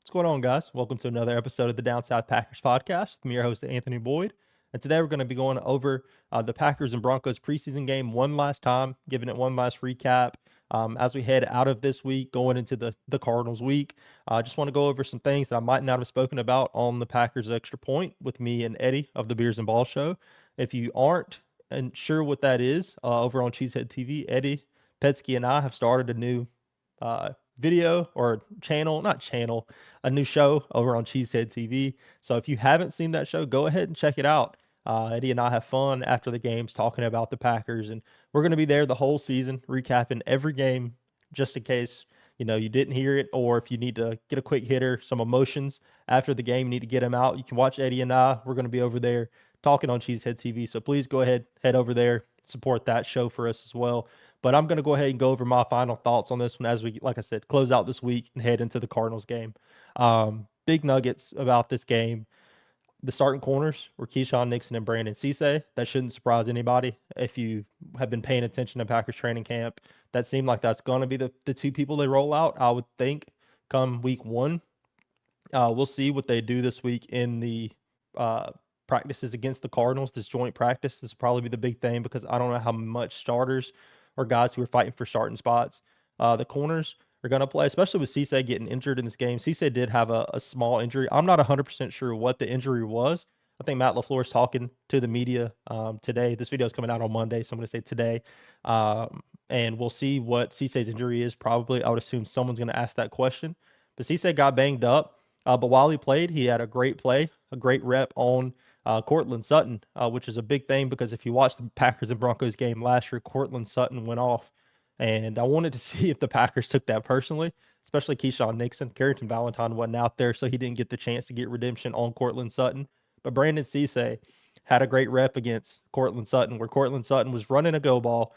What's going on, guys? Welcome to another episode of the Down South Packers podcast. I'm your host, Anthony Boyd. And today we're going to be going over the Packers and Broncos preseason game one last time, giving it one last recap as we head out of this week, going into the Cardinals week. I just want to go over some things that I might not have spoken about on the Packers Extra Point with me and Eddie of the Beers and Ball Show. If you aren't sure what that is, over on Cheesehead TV, Eddie Petsky and I have started a new video or channel, not channel, a new show over on Cheesehead TV. So if you haven't seen that show, go ahead and check it out. Eddie and I have fun after the games talking about the Packers, and we're going to be there the whole season, recapping every game, just in case you didn't hear it, or if you need to get a quick hitter, some emotions after the game, you need to get them out. You can watch Eddie and I. We're going to be over there talking on Cheesehead TV. So please go ahead, head over there, support that show for us as well. But I'm going to go ahead and go over my final thoughts on this one as we, like I said, close out this week and head into the Cardinals game. Big nuggets about this game. The starting corners were Keyshawn Nixon and Brandon Cisse. That shouldn't surprise anybody. If you have been paying attention to Packers training camp, that seemed like that's going to be the two people they roll out, I would think, come week one. We'll see what they do this week in the practices against the Cardinals, this joint practice. This will probably be the big thing because I don't know how much starters or guys who are fighting for starting spots the corners are going to play, especially with Cisse getting injured in this game. Cisse did have a small injury. I'm not 100% sure what the injury was. I think Matt LaFleur is talking to the media today. This video is coming out on Monday, so I'm going to say today. And we'll see what Cisse's injury is. Probably, I would assume someone's going to ask that question. But Cisse got banged up. But while he played, he had a great play, a great rep on Courtland Sutton, which is a big thing because if you watch the Packers and Broncos game last year, Courtland Sutton went off. And I wanted to see if the Packers took that personally, especially Keyshawn Nixon. Carrington Valentine wasn't out there, so he didn't get the chance to get redemption on Courtland Sutton. But Brandon Cisse had a great rep against Courtland Sutton, where Courtland Sutton was running a go ball.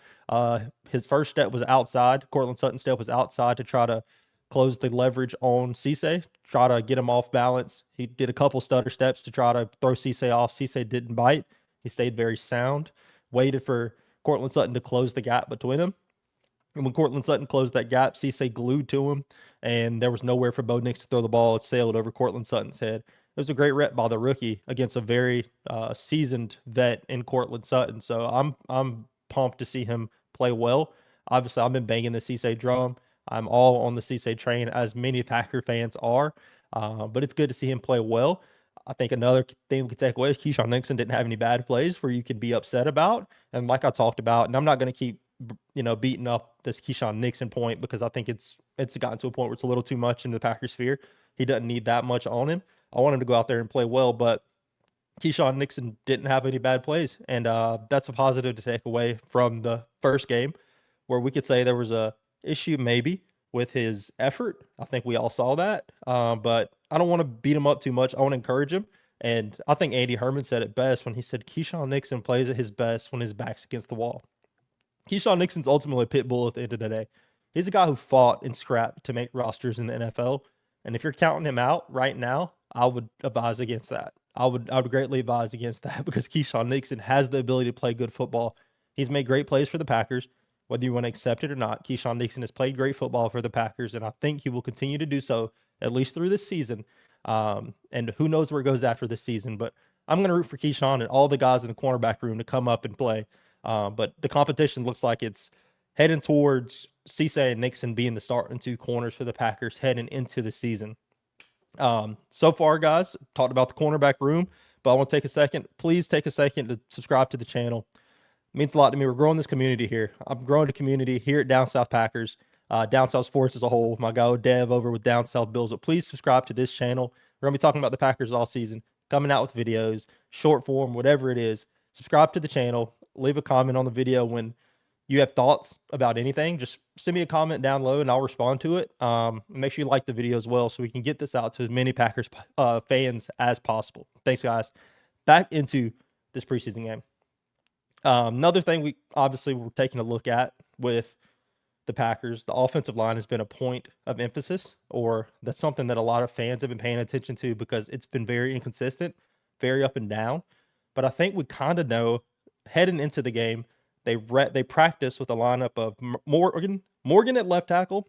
His first step was outside. Courtland Sutton's step was outside to try to close the leverage on Cisse, try to get him off balance. He did a couple stutter steps to try to throw Cisse off. Cisse didn't bite. He stayed very sound, waited for Courtland Sutton to close the gap between them. And when Courtland Sutton closed that gap, Cisse glued to him, and there was nowhere for Bo Nix to throw the ball. It sailed over Courtland Sutton's head. It was a great rep by the rookie against a very seasoned vet in Courtland Sutton. So I'm pumped to see him play well. Obviously, I've been banging the Cisse drum. I'm all on the Cisse train, as many Packer fans are. But it's good to see him play well. I think another thing we could take away is Keyshawn Nixon didn't have any bad plays where you could be upset about. And like I talked about, and I'm not going to keep beating up this Keyshawn Nixon point because I think it's gotten to a point where it's a little too much in the Packer sphere. He doesn't need that much on him. I want him to go out there and play well, but Keyshawn Nixon didn't have any bad plays, and that's a positive to take away from the first game, where we could say there was a issue maybe with his effort. I think we all saw that, but I don't want to beat him up too much. I want to encourage him, and I think Andy Herman said it best when he said Keyshawn Nixon plays at his best when his back's against the wall. Keyshawn Nixon's ultimately a pit bull at the end of the day. He's a guy who fought and scrapped to make rosters in the NFL. And if you're counting him out right now, I would advise against that. I would greatly advise against that because Keyshawn Nixon has the ability to play good football. He's made great plays for the Packers, whether you want to accept it or not. Keyshawn Nixon has played great football for the Packers, and I think he will continue to do so at least through this season. And who knows where it goes after this season, but I'm going to root for Keyshawn and all the guys in the cornerback room to come up and play. But the competition looks like it's heading towards Cisse and Nixon being the starting two corners for the Packers heading into the season. So far, guys, talked about the cornerback room, but I want to take a second. Please take a second to subscribe to the channel. It means a lot to me. We're growing this community here. I'm growing the community here at Down South Packers, Down South Sports as a whole. My guy Dev over with Down South Bills. But please subscribe to this channel. We're going to be talking about the Packers all season, coming out with videos, short form, whatever it is. Subscribe to the channel. Leave a comment on the video when you have thoughts about anything. Just send me a comment down low and I'll respond to it. Make sure you like the video as well so we can get this out to as many Packers fans as possible. Thanks, guys. Back into this preseason game. Another thing we obviously were taking a look at with the Packers, the offensive line has been a point of emphasis, or that's something that a lot of fans have been paying attention to because it's been very inconsistent, very up and down. But I think we kind of know heading into the game, they practice with a lineup of Morgan at left tackle,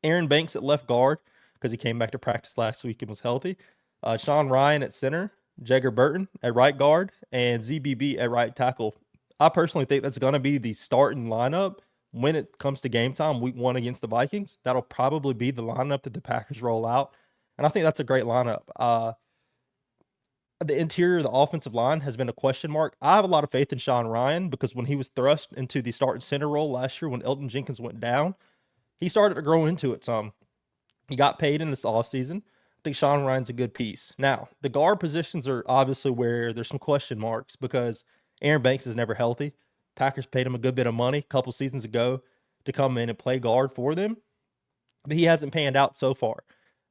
Aaron Banks at left guard, because he came back to practice last week and was healthy. Sean Ryan at center, Jagger Burton at right guard, and ZBB at right tackle. I personally think that's going to be the starting lineup when it comes to game time, week 1 against the Vikings. That'll probably be the lineup that the Packers roll out. And I think that's a great lineup. The interior of the offensive line has been a question mark. I have a lot of faith in Sean Ryan because when he was thrust into the starting center role last year when Elton Jenkins went down, he started to grow into it some. He got paid in this offseason. I think Sean Ryan's a good piece. Now, the guard positions are obviously where there's some question marks because Aaron Banks is never healthy. Packers paid him a good bit of money a couple seasons ago to come in and play guard for them, but he hasn't panned out so far.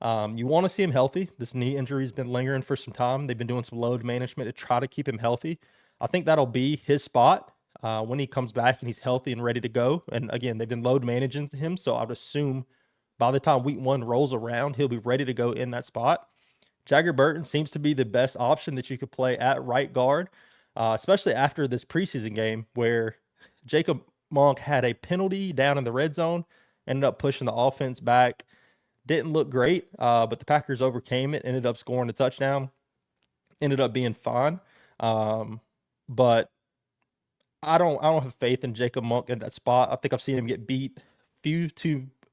You want to see him healthy. This knee injury has been lingering for some time. They've been doing some load management to try to keep him healthy. I think that'll be his spot when he comes back and he's healthy and ready to go. And again, they've been load managing him, so I would assume by the time week 1 rolls around, he'll be ready to go in that spot. Jagger Burton seems to be the best option that you could play at right guard, especially after this preseason game where Jacob Monk had a penalty down in the red zone, ended up pushing the offense back. Didn't look great, but the Packers overcame it, ended up scoring a touchdown, ended up being fine. But I don't have faith in Jacob Monk in that spot. I think I've seen him get beat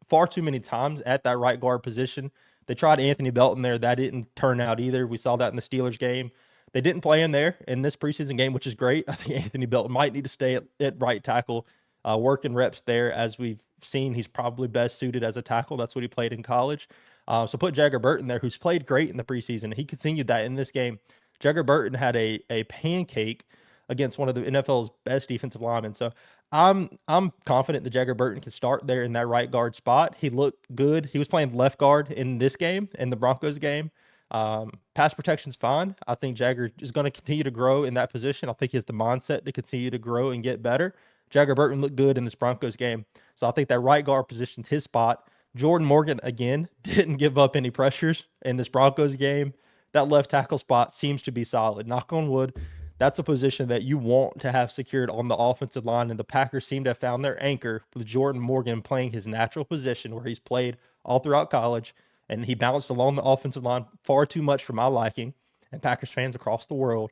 far too many times at that right guard position. They tried Anthony Belton there. That didn't turn out either. We saw that in the Steelers game. They didn't play him there in this preseason game, which is great. I think Anthony Belton might need to stay at right tackle, working reps there. As we've seen, he's probably best suited as a tackle. That's what he played in college. So put Jagger Burton there, who's played great in the preseason. He continued that in this game. Jagger Burton had a pancake against one of the NFL's best defensive linemen. So I'm confident that Jagger Burton can start there in that right guard spot. He looked good. He was playing left guard in this game, in the Broncos game. Pass protection's fine. I think Jagger is going to continue to grow in that position. I think he has the mindset to continue to grow and get better. Jagger Burton looked good in this Broncos game. So I think that right guard position's his spot. Jordan Morgan, again, didn't give up any pressures in this Broncos game. That left tackle spot seems to be solid. Knock on wood. That's a position that you want to have secured on the offensive line, and the Packers seem to have found their anchor with Jordan Morgan playing his natural position where he's played all throughout college, and he bounced along the offensive line far too much for my liking, and Packers fans across the world,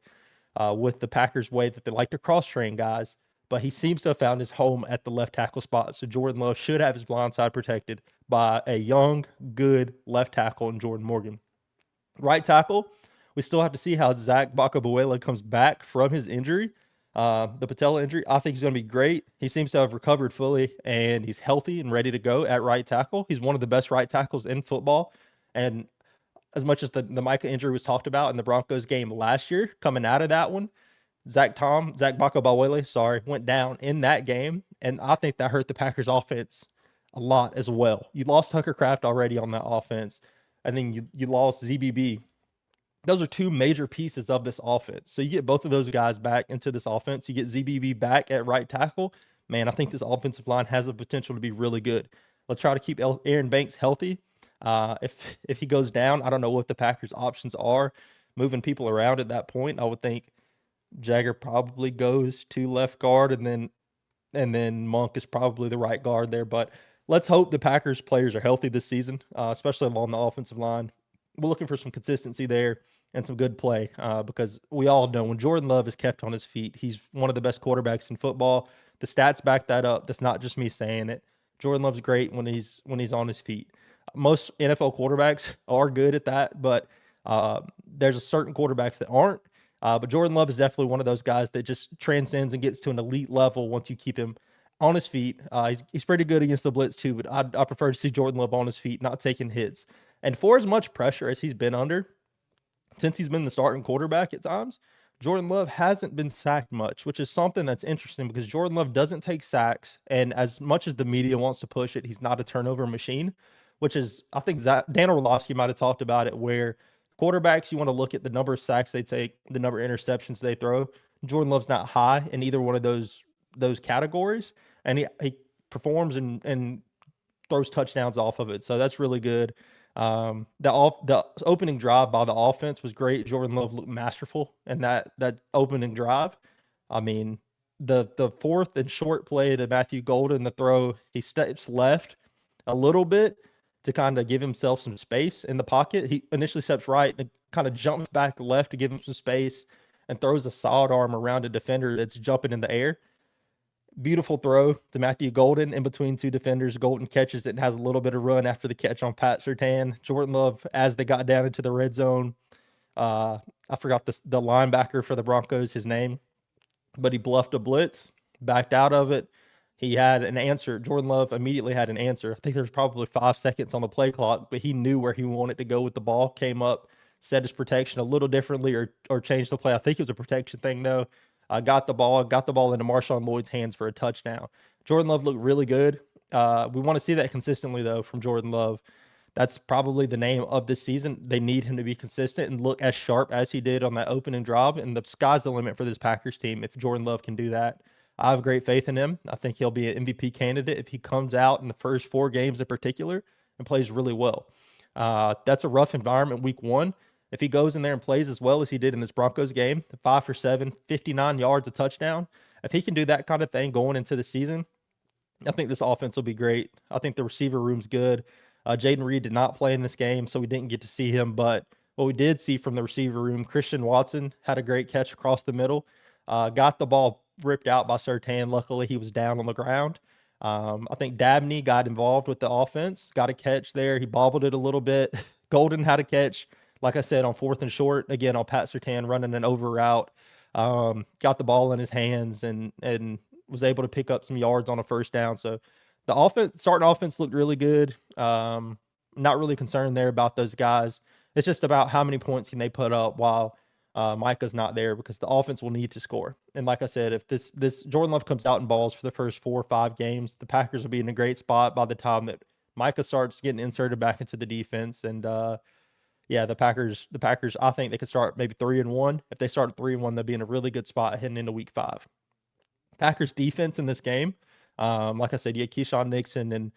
with the Packers way that they like to cross-train guys, but he seems to have found his home at the left tackle spot, so Jordan Love should have his blind side protected by a young, good left tackle in Jordan Morgan. Right tackle, we still have to see how Zach Bakabuela comes back from his injury, the patella injury. I think he's going to be great. He seems to have recovered fully, and he's healthy and ready to go at right tackle. He's one of the best right tackles in football. And as much as the Micah injury was talked about in the Broncos game last year, coming out of that one, Zach Bakabuela, went down in that game, and I think that hurt the Packers offense a lot as well. You lost Tucker Kraft already on that offense, and then you lost ZBB. Those are two major pieces of this offense. So you get both of those guys back into this offense. You get ZBB back at right tackle. Man, I think this offensive line has the potential to be really good. Let's try to keep Aaron Banks healthy. If he goes down, I don't know what the Packers' options are moving people around at that point. I would think Jagger probably goes to left guard, and then Monk is probably the right guard there. But let's hope the Packers players are healthy this season, especially along the offensive line. We're looking for some consistency there and some good play, because we all know when Jordan Love is kept on his feet, he's one of the best quarterbacks in football. The stats back that up. That's not just me saying it. Jordan Love's great when he's on his feet. Most NFL quarterbacks are good at that, but there's a certain quarterbacks that aren't. But Jordan Love is definitely one of those guys that just transcends and gets to an elite level once you keep him on his feet. He's pretty good against the blitz too, but I prefer to see Jordan Love on his feet, not taking hits. And for as much pressure as he's been under, since he's been the starting quarterback at times, Jordan Love hasn't been sacked much, which is something that's interesting because Jordan Love doesn't take sacks. And as much as the media wants to push it, he's not a turnover machine, which is, I think Dan Orlovsky might have talked about it, where quarterbacks, you want to look at the number of sacks they take, the number of interceptions they throw. Jordan Love's not high in either one of those categories, and he performs and throws touchdowns off of it. So that's really good. The opening drive by the offense was great. Jordan Love looked masterful in that opening drive. I mean, the fourth and short play to Matthew Golden, the throw, he steps left a little bit, to kind of give himself some space in the pocket. He initially steps right and kind of jumps back left to give him some space and throws a solid arm around a defender that's jumping in the air. Beautiful throw to Matthew Golden in between two defenders. Golden catches it and has a little bit of run after the catch on Pat Surtain. Jordan Love, as they got down into the red zone, I forgot the linebacker for the Broncos, his name, but he bluffed a blitz, backed out of it. He had an answer. Jordan Love immediately had an answer. I think there's probably 5 seconds on the play clock, but he knew where he wanted to go with the ball, came up, set his protection a little differently or changed the play. I think it was a protection thing, though. Got the ball into Marshawn Lloyd's hands for a touchdown. Jordan Love looked really good. We want to see that consistently, though, from Jordan Love. That's probably the name of this season. They need him to be consistent and look as sharp as he did on that opening drive. And the sky's the limit for this Packers team if Jordan Love can do that. I have great faith in him. I think he'll be an MVP candidate if he comes out in the first 4 games in particular and plays really well. That's a rough environment week 1. If he goes in there and plays as well as he did in this Broncos game, 5 for 7, 59 yards, a touchdown. If he can do that kind of thing going into the season, I think this offense will be great. I think the receiver room's good. Jaden Reed did not play in this game, so we didn't get to see him. But what we did see from the receiver room, Christian Watson had a great catch across the middle. Got the ball ripped out by Surtain. Luckily, he was down on the ground. I think Dabney got involved with the offense, got a catch there. He bobbled it a little bit. Golden had a catch, like I said, on 4th and short. Again, on Pat Surtain running an over route. Got the ball in his hands and was able to pick up some yards on a first down. So the starting offense looked really good. Not really concerned there about those guys. It's just about how many points can they put up while Micah's not there, because the offense will need to score. And like I said, if this Jordan Love comes out in balls for the first 4 or 5 games, the Packers will be in a great spot by the time that Micah starts getting inserted back into the defense. And yeah, the Packers, I think they could start maybe 3-1. If they start at 3-1, they'll be in a really good spot heading into week 5. Packers defense in this game, like I said, you had Keyshawn Nixon and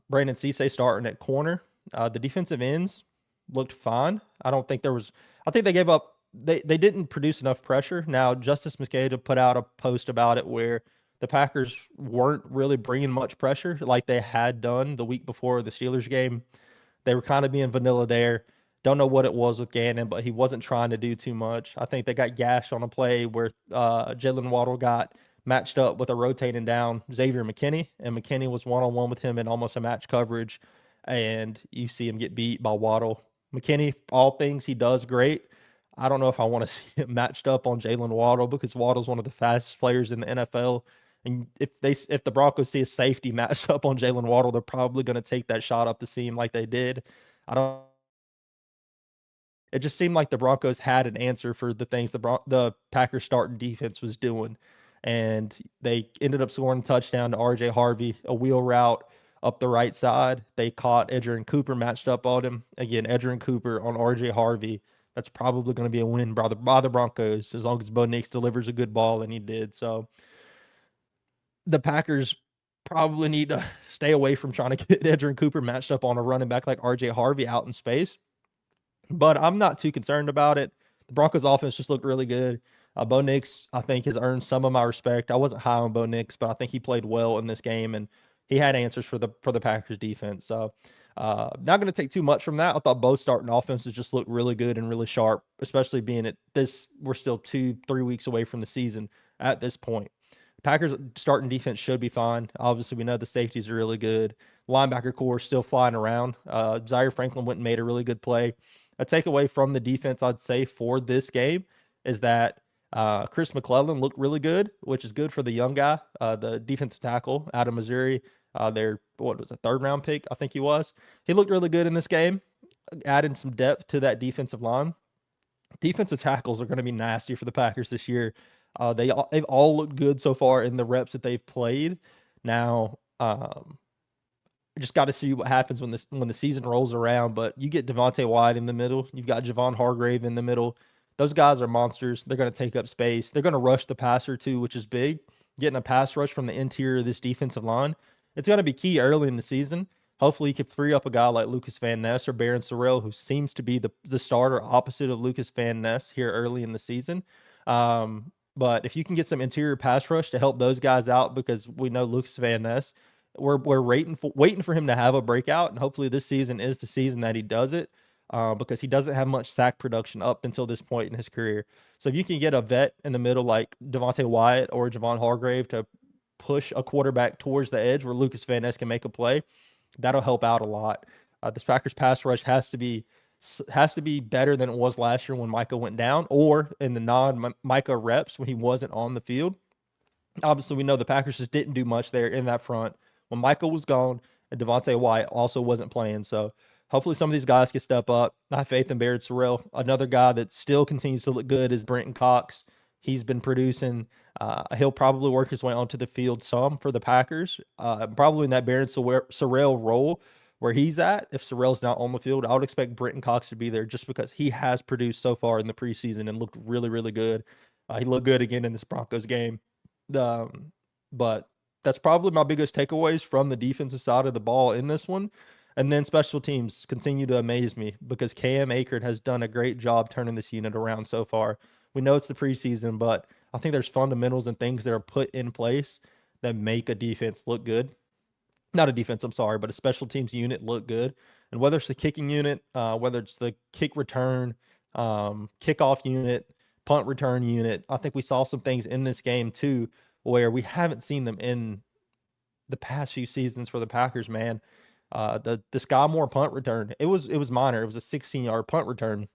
Brandon Cisse starting at corner. The defensive ends looked fine. I think they gave up. They didn't produce enough pressure. Now, Justice Mosqueda put out a post about it where the Packers weren't really bringing much pressure like they had done the week before the Steelers game. They were kind of being vanilla there. Don't know what it was with Gannon, but he wasn't trying to do too much. I think they got gashed on a play where Jalen Waddle got matched up with a rotating down Xavier McKinney, and McKinney was one-on-one with him in almost a match coverage, and you see him get beat by Waddle. McKinney, all things he does great. I don't know if I want to see him matched up on Jalen Waddle, because Waddle's one of the fastest players in the NFL. And if the Broncos see a safety matched up on Jalen Waddle, they're probably going to take that shot up the seam like they did. It just seemed like the Broncos had an answer for the things the Packers starting defense was doing. And they ended up scoring a touchdown to RJ Harvey, a wheel route up the right side. They caught Edgerrin Cooper matched up on him. Again, Edgerrin Cooper on RJ Harvey. That's probably going to be a win by the Broncos, as long as Bo Nix delivers a good ball, and he did. So the Packers probably need to stay away from trying to get Edgerrin Cooper matched up on a running back like RJ Harvey out in space. But I'm not too concerned about it. The Broncos offense just looked really good. Bo Nix, I think, has earned some of my respect. I wasn't high on Bo Nix, but I think he played well in this game, and he had answers for the Packers defense. So not going to take too much from that. I thought both starting offenses just looked really good and really sharp, especially being at this. We're still 2-3 weeks away from the season at this point. Packers starting defense should be fine. Obviously, we know the safeties are really good. Linebacker core still flying around. Zaire Franklin went and made a really good play. A takeaway from the defense, I'd say, for this game is that Chris McClellan looked really good, which is good for the young guy, the defensive tackle out of Missouri. Their, what was a 3rd-round pick, I think he was. He looked really good in this game, adding some depth to that defensive line. Defensive tackles are going to be nasty for the Packers this year. They've all looked good so far in the reps that they've played. Now, just got to see what happens when the season rolls around. But you get Devontae Wyatt in the middle. You've got Javon Hargrave in the middle. Those guys are monsters. They're going to take up space. They're going to rush the passer too, which is big. Getting a pass rush from the interior of this defensive line, it's going to be key early in the season. Hopefully, you can free up a guy like Lucas Van Ness or Barron Sorrell, who seems to be the starter opposite of Lucas Van Ness here early in the season. But if you can get some interior pass rush to help those guys out, because we know Lucas Van Ness we're waiting for him to have a breakout, and hopefully this season is the season that he does it, because he doesn't have much sack production up until this point in his career. So if you can get a vet in the middle like Devontae Wyatt or Javon Hargrave to push a quarterback towards the edge where Lucas Van Ness can make a play, that'll help out a lot. This Packers pass rush has to be better than it was last year when Micah went down, or in the non-Micah reps when he wasn't on the field. Obviously, we know the Packers just didn't do much there in that front when Michael was gone and Devontae Wyatt also wasn't playing. So hopefully some of these guys can step up. I have faith in Barrett Sorrell. Another guy that still continues to look good is Brenton Cox. He's been producing. He'll probably work his way onto the field some for the Packers, probably in that Barrett Sorrell role where he's at. If Sorrell's not on the field, I would expect Brenton Cox to be there just because he has produced so far in the preseason and looked really, really good. He looked good again in this Broncos game. But that's probably my biggest takeaways from the defensive side of the ball in this one. And then special teams continue to amaze me because Cam Akers has done a great job turning this unit around so far. We know it's the preseason, but I think there's fundamentals and things that are put in place that make a defense look good. Not a defense, I'm sorry, but a special teams unit look good. And whether it's the kicking unit, whether it's the kick return, kickoff unit, punt return unit, I think we saw some things in this game too where we haven't seen them in the past few seasons for the Packers, man. The Sky Moore punt return, it was minor. It was a 16-yard punt return.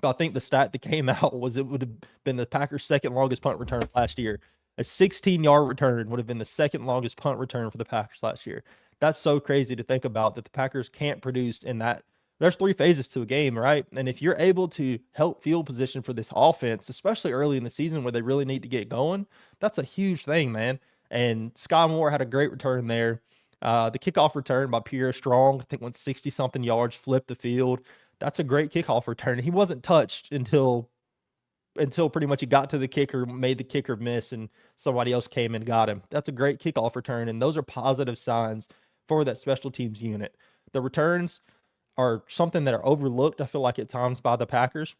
But I think the stat that came out was it would have been the Packers' second longest punt return last year. A 16-yard return would have been the second longest punt return for the Packers last year. That's so crazy to think about that the Packers can't produce in that. There's 3 phases to a game, right? And if you're able to help field position for this offense, especially early in the season where they really need to get going, that's a huge thing, man. And Sky Moore had a great return there. The kickoff return by Pierre Strong, I think went 60-something yards, flipped the field. That's a great kickoff return. He wasn't touched until pretty much he got to the kicker, made the kicker miss, and somebody else came and got him. That's a great kickoff return, and those are positive signs for that special teams unit. The returns are something that are overlooked, I feel like, at times by the Packers.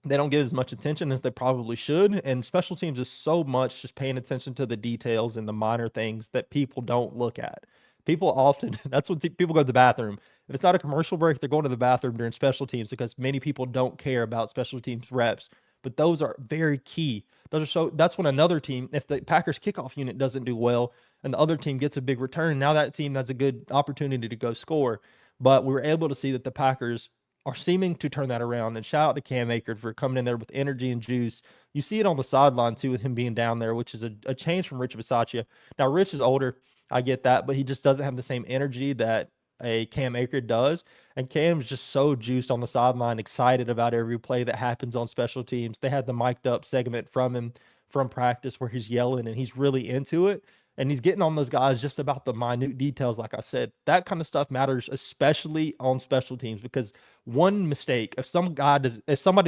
They don't get as much attention as they probably should, and special teams is so much just paying attention to the details and the minor things that people don't look at. People often, that's when people go to the bathroom. If it's not a commercial break, they're going to the bathroom during special teams because many people don't care about special teams reps. But those are very key. That's when another team, if the Packers kickoff unit doesn't do well and the other team gets a big return, now that team has a good opportunity to go score. But we were able to see that the Packers are seeming to turn that around. And shout out to Cam Akers for coming in there with energy and juice. You see it on the sideline too with him being down there, which is a change from Rich Bisaccia. Now, Rich is older. I get that, but he just doesn't have the same energy that a Cam Akers does. And Cam's just so juiced on the sideline, excited about every play that happens on special teams. They had the mic'd up segment from him from practice where he's yelling and he's really into it. And he's getting on those guys just about the minute details. Like I said, that kind of stuff matters, especially on special teams, because one mistake, if somebody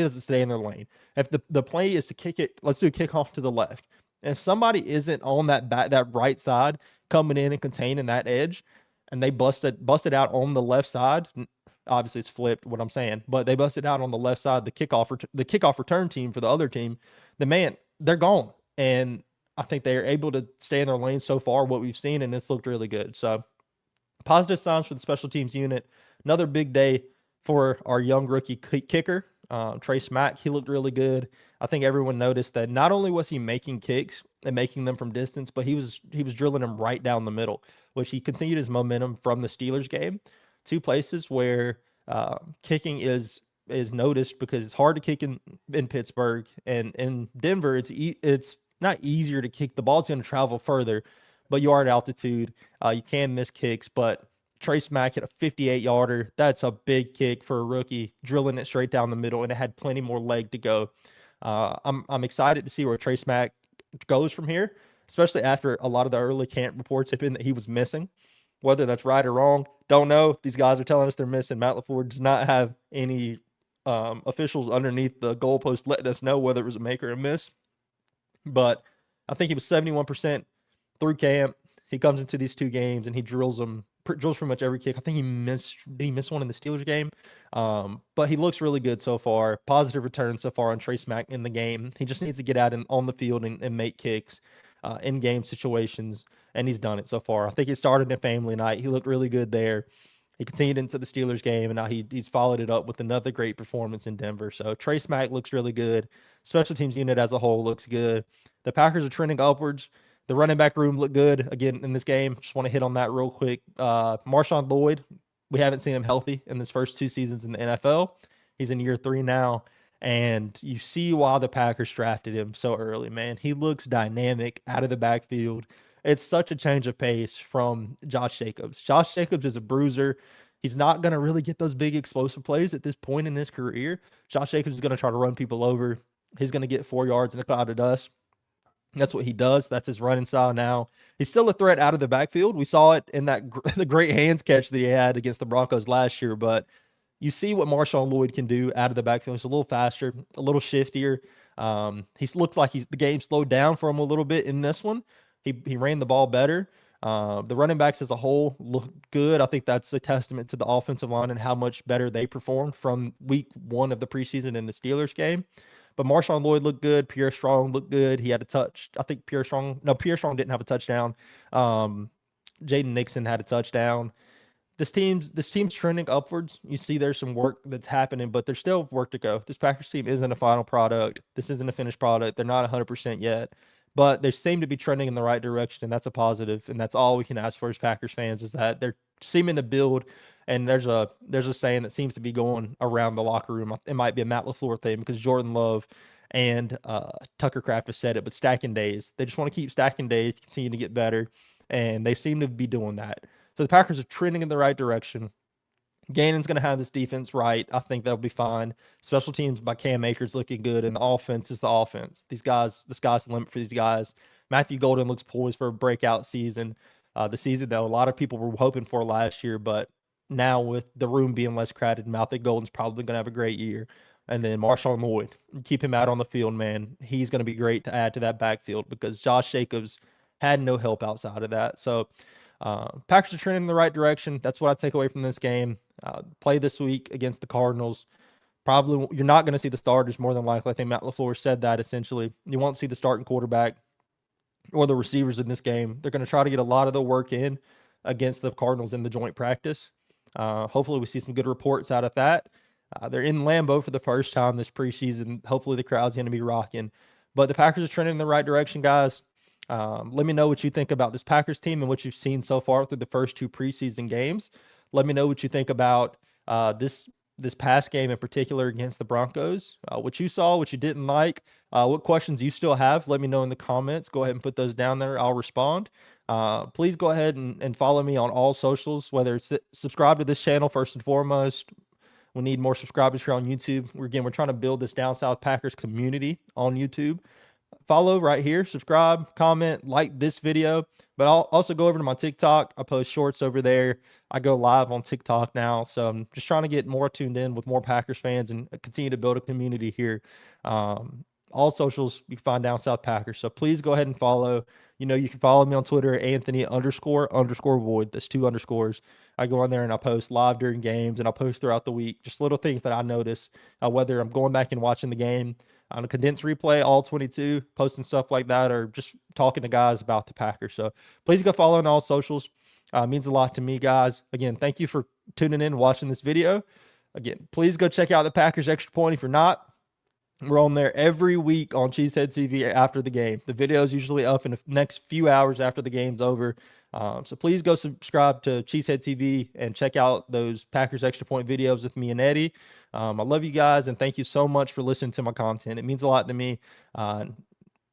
doesn't stay in their lane, if the play is to kick it, let's do a kickoff to the left. And if somebody isn't on that right side coming in and containing that edge, and they busted out on the left side, obviously it's flipped what I'm saying, but they busted out on the left side, the kickoff return team for the other team, the man, they're gone. And I think they're able to stay in their lane so far, what we've seen, and it's looked really good. So positive signs for the special teams unit. Another big day for our young rookie kicker, Trace Mack. He looked really good. I think everyone noticed that not only was he making kicks and making them from distance, but he was drilling them right down the middle, which he continued his momentum from the Steelers game. 2 places where kicking is noticed because it's hard to kick in Pittsburgh, and in Denver it's not easier to kick. The ball's going to travel further, but you are at altitude. You can miss kicks, but Trace Mack hit a 58-yarder. That's a big kick for a rookie, drilling it straight down the middle, and it had plenty more leg to go. I'm excited to see where Trace Mack goes from here, especially after a lot of the early camp reports have been that he was missing. Whether that's right or wrong, don't know. These guys are telling us they're missing. Matt LaFleur does not have any officials underneath the goalpost letting us know whether it was a make or a miss. But I think he was 71% through camp. He comes into these 2 games and he drills pretty much every kick. I think did he miss one in the Steelers game? But he looks really good so far. Positive return so far on Trace Mack in the game. He just needs to get out on the field and make kicks in game situations. and he's done it so far. I think he started in family night. He looked really good there. He continued into the Steelers game, and now he's followed it up with another great performance in Denver. So Trey Smack looks really good. Special teams unit as a whole looks good. The Packers are trending upwards. The running back room looked good again in this game. Just want to hit on that real quick. Marshawn Lloyd, we haven't seen him healthy in his first 2 seasons in the NFL. He's in year 3 now, and you see why the Packers drafted him so early, man. He looks dynamic out of the backfield. It's such a change of pace from Josh Jacobs. Josh Jacobs is a bruiser. He's not going to really get those big explosive plays at this point in his career. Josh Jacobs is going to try to run people over. He's going to get 4 yards in a cloud of dust. That's what he does. That's his running style now. He's still a threat out of the backfield. We saw it in that the great hands catch that he had against the Broncos last year, but you see what Marshawn Lloyd can do out of the backfield. He's a little faster, a little shiftier. He looks like the game slowed down for him a little bit in this one. He ran the ball better. The running backs as a whole look good. I think that's a testament to the offensive line and how much better they performed from week 1 of the preseason in the Steelers game. But Marshawn Lloyd looked good. Pierre Strong looked good. He had a touch. I think Pierre Strong didn't have a touchdown. Jaden Nixon had a touchdown. This team's trending upwards. You see there's some work that's happening, but there's still work to go. This Packers team isn't a final product. This isn't a finished product. They're not 100% yet, but they seem to be trending in the right direction, and that's a positive. And that's all we can ask for as Packers fans, is that they're seeming to build. And there's a saying that seems to be going around the locker room. It might be a Matt LaFleur thing, because Jordan Love and Tucker Kraft have said it, but stacking days. They just want to keep stacking days, continue to get better, and they seem to be doing that. So the Packers are trending in the right direction. Gannon's going to have this defense right. I think that'll be fine. Special teams by Cam Akers looking good, and the offense is the offense. This guy's the limit for these guys. Matthew Golden looks poised for a breakout season. The season that a lot of people were hoping for last year, but now with the room being less crowded, Matthew Golden's probably going to have a great year. And then Marshawn Lloyd, keep him out on the field, man. He's going to be great to add to that backfield, because Josh Jacobs had no help outside of that. So Packers are trending in the right direction. That's what I take away from this game. Play this week against the Cardinals. Probably you're not going to see the starters, more than likely. I think Matt LaFleur said that essentially. You won't see the starting quarterback or the receivers in this game. They're going to try to get a lot of the work in against the Cardinals in the joint practice. Hopefully we see some good reports out of that. They're in Lambeau for the first time this preseason. Hopefully the crowd's going to be rocking. But the Packers are trending in the right direction, guys. Let me know what you think about this Packers team and what you've seen so far through the first 2 preseason games. Let me know what you think about this past game in particular against the Broncos. What you saw, what you didn't like, what questions you still have. Let me know in the comments. Go ahead and put those down there. I'll respond. Please go ahead and follow me on all socials, whether it's subscribe to this channel first and foremost. We need more subscribers here on YouTube. We're trying to build this Down South Packers community on YouTube. Follow right here, subscribe, comment, like this video, but I'll also go over to my TikTok. I post shorts over there. I go live on TikTok now. So I'm just trying to get more tuned in with more Packers fans and continue to build a community here. All socials you can find Down South Packers. So please go ahead and follow. You can follow me on Twitter, Anthony__Boyd. That's 2 underscores. I go on there and I post live during games, and I'll post throughout the week, just little things that I notice, whether I'm going back and watching the game on a condensed replay, all 22, posting stuff like that, or just talking to guys about the Packers. So please go follow on all socials. It means a lot to me, guys. Again, thank you for tuning in and watching this video. Again, please go check out the Packers Extra Point if you're not. We're on there every week on Cheesehead TV after the game. The video is usually up in the next few hours after the game's over. So please go subscribe to Cheesehead TV and check out those Packers Extra Point videos with me and Eddie. I love you guys, and thank you so much for listening to my content. It means a lot to me.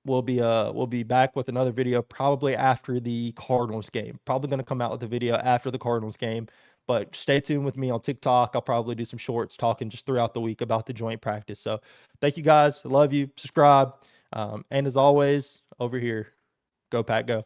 We'll be back with another video probably after the Cardinals game. Probably going to come out with a video after the Cardinals game. But stay tuned with me on TikTok. I'll probably do some shorts talking just throughout the week about the joint practice. So thank you guys. I love you. Subscribe. And as always, over here, go Pack, go.